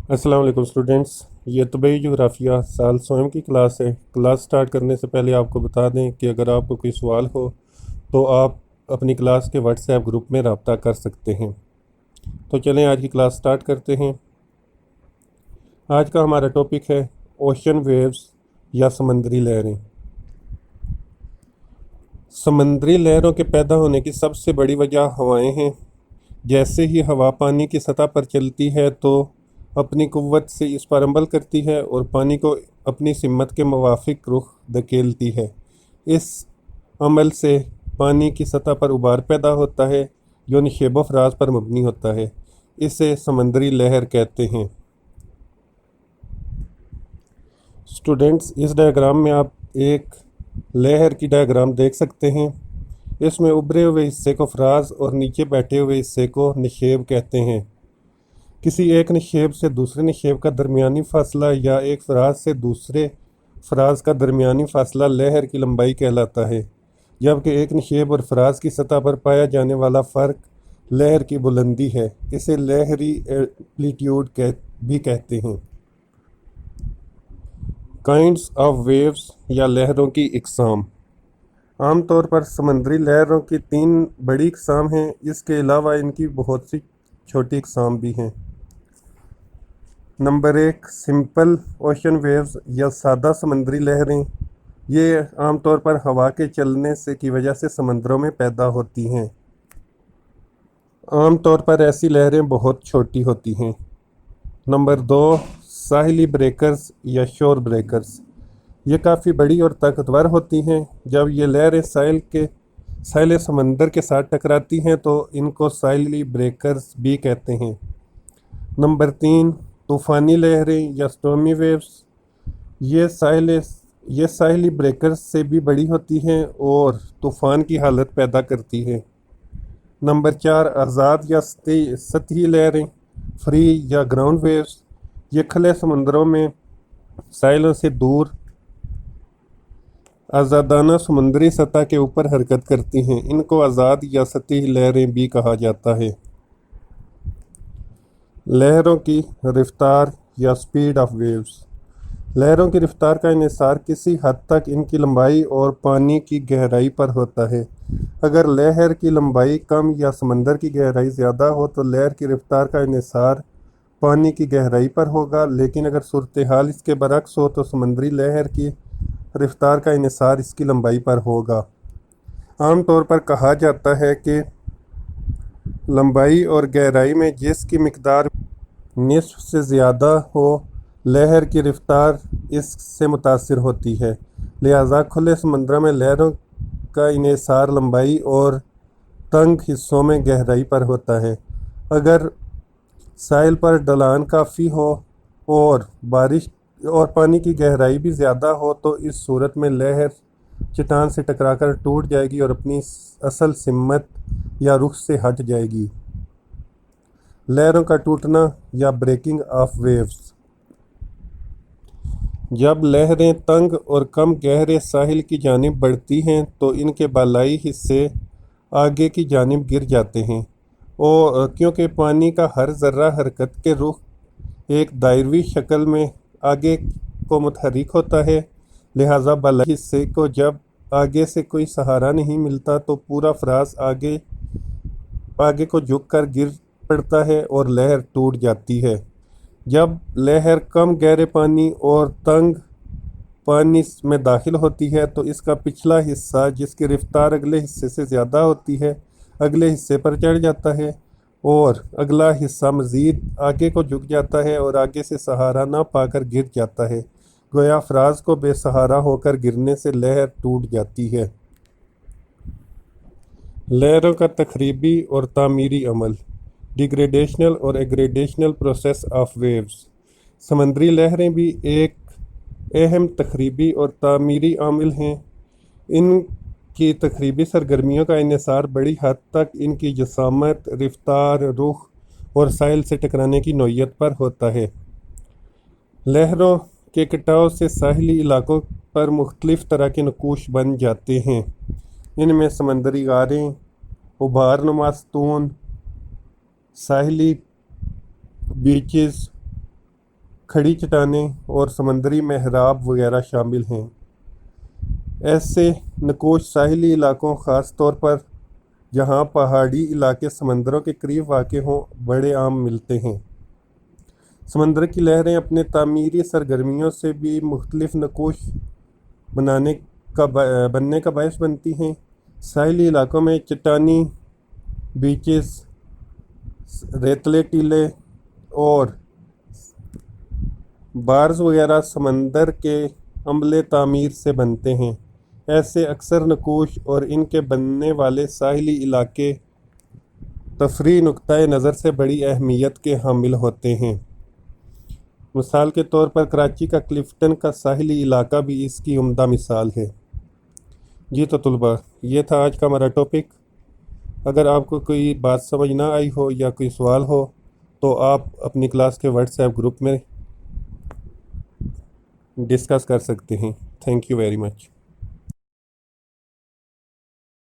अस्सलाम वालेकुम स्टूडेंट्स। ये तबई जोग्राफिया साल सोम की क्लास है। क्लास स्टार्ट करने से पहले आपको बता दें कि अगर आपको कोई सवाल हो तो आप अपनी क्लास के व्हाट्सएप ग्रुप में रब्ता कर सकते हैं। तो चलें आज की क्लास स्टार्ट करते हैं। आज का हमारा टॉपिक है ओशन वेव्स या समंदरी लहरें। समंदरी लहरों के पैदा होने की सबसे बड़ी वजह हवाएं हैं। जैसे ही हवा पानी की सतह पर चलती है तो अपनी कुव्वत से इस पर अमल करती है और पानी को अपनी सिमत के मुवाफिक रुख धकेलती है। इस अमल से पानी की सतह पर उबार पैदा होता है जो निशेब फराज पर मबनी होता है। इसे समंदरी लहर कहते हैं। स्टूडेंट्स, इस डायग्राम में आप एक लहर की डायग्राम देख सकते हैं। इसमें उभरे हुए हिस्से को फराज और नीचे बैठे हुए हिस्से को निशेब कहते हैं। किसी एक निशेब से दूसरे निशेब का दरमियानी फासला या एक फराज से दूसरे फराज का दरमियानी फासला लहर की लंबाई कहलाता है, जबकि एक निशेब और फराज की सतह पर पाया जाने वाला फ़र्क लहर की बुलंदी है। इसे लहरी एम्पलीट्यूड भी कहते हैं। काइंड्स ऑफ वेव्स या लहरों की इकसाम। आम तौर पर समंदरी लहरों की 3 बड़ी इकसाम हैं। इसके अलावा इनकी बहुत सी छोटी इकसाम भी हैं। नंबर 1, सिंपल ओशन वेव्स या सादा समंदरी लहरें। ये आमतौर पर हवा के चलने से की वजह से समंदरों में पैदा होती हैं। आमतौर पर ऐसी लहरें बहुत छोटी होती हैं। नंबर 2, साहिली ब्रेकर्स या शोर ब्रेकर्स। ये काफ़ी बड़ी और ताकतवर होती हैं। जब ये लहरें साहिल समंदर के साथ टकराती हैं तो इनको साहिली ब्रेकर्स भी कहते हैं। नंबर 3, तूफ़ानी लहरें या स्टॉर्मी वेव्स। ये साहिली ब्रेकर्स से भी बड़ी होती हैं और तूफ़ान की हालत पैदा करती है। नंबर 4, आज़ाद या सतही लहरें, फ्री या ग्राउंड वेव्स। ये खुले समंदरों में साहिलों से दूर आज़ादाना समुद्री सतह के ऊपर हरकत करती हैं। इनको आज़ाद या सतही लहरें भी कहा जाता है। लहरों की रफ्तार या स्पीड ऑफ वेव्स। लहरों की रफ्तार का इन्हिसार किसी हद तक इनकी लंबाई और पानी की गहराई पर होता है। अगर लहर की लंबाई कम या समंदर की गहराई ज़्यादा हो तो लहर की रफ्तार का इन्हिसार पानी की गहराई पर होगा, लेकिन अगर सूरत हाल इसके बरक्स हो तो समंदरी लहर की रफ्तार का इन्हिसार इसकी लंबाई पर होगा। आम तौर पर कहा जाता है कि लंबाई और गहराई में जिसकी मिकदार निस्फ से ज़्यादा हो लहर की रफ्तार इससे मुतासिर होती है। लिहाजा खुले समंदर में लहरों का इन्हिसार लंबाई और तंग हिस्सों में गहराई पर होता है। अगर साहिल पर ढलान काफ़ी हो और बारिश और पानी की गहराई भी ज़्यादा हो तो इस सूरत में लहर चट्टान से टकराकर टूट जाएगी और अपनी असल सिमत या रुख से हट जाएगी। लहरों का टूटना या ब्रेकिंग ऑफ वेव्स। जब लहरें तंग और कम गहरे साहिल की जानिब बढ़ती हैं तो इनके बालाई हिस्से आगे की जानिब गिर जाते हैं और क्योंकि पानी का हर ज़र्रा हरकत के रुख एक दायरवी शक्ल में आगे को मुतहरिक होता है, लिहाजा बालाई हिस्से को जब आगे से कोई सहारा नहीं मिलता तो पूरा फराज आगे को झुककर गिर पड़ता है और लहर टूट जाती है। जब लहर कम गहरे पानी और तंग पानी में दाखिल होती है तो इसका पिछला हिस्सा, जिसकी रफ्तार अगले हिस्से से ज़्यादा होती है, अगले हिस्से पर चढ़ जाता है और अगला हिस्सा मज़ीद आगे को झुक जाता है और आगे से सहारा ना पाकर गिर जाता है। गोया फराज को बेसहारा होकर गिरने से लहर टूट जाती है। लहरों का तखरीबी और तामीरी अमल। डिग्रेडेशनल और एग्रेडेशनल प्रोसेस ऑफ वेव्स। समंदरी लहरें भी एक अहम तखरीबी और तामीरी आमिल हैं। इनकी तखरीबी सरगर्मियों का इन्हिसार बड़ी हद तक इनकी जसामत, रफ्तार, रुख और साहिल से टकराने की नौयत पर होता है। लहरों के कटाव से साहिली इलाकों पर मुख्तलिफ तरह के नकूश बन जाते हैं। इनमें समंदरी गारें, उभार नुमा सतून, साहिली बीचेस, کھڑی چٹانیں اور سمندری محراب وغیرہ شامل ہیں۔ ایسے نقوش ساحلی علاقوں، خاص طور پر جہاں پہاڑی علاقے سمندروں کے قریب واقع ہوں، بڑے عام ملتے ہیں۔ سمندر کی لہریں اپنے تعمیری سرگرمیوں سے بھی مختلف نقوش بننے کا باعث بنتی ہیں۔ ساحلی علاقوں میں چٹانی بیچز، ریتلے ٹیلے اور بارز وغیرہ سمندر کے عملے تعمیر سے بنتے ہیں۔ ایسے اکثر نقوش اور ان کے بننے والے ساحلی علاقے تفریحی نقطۂ نظر سے بڑی اہمیت کے حامل ہوتے ہیں۔ مثال کے طور پر کراچی کا کلفٹن کا ساحلی علاقہ بھی اس کی عمدہ مثال ہے۔ جی تو طلباء، یہ تھا آج کا ہمارا ٹاپک۔ اگر آپ کو کوئی بات سمجھ نہ آئی ہو یا کوئی سوال ہو تو آپ اپنی کلاس کے واٹس ایپ گروپ میں ڈسکس کر سکتے ہیں۔ Thank you very much.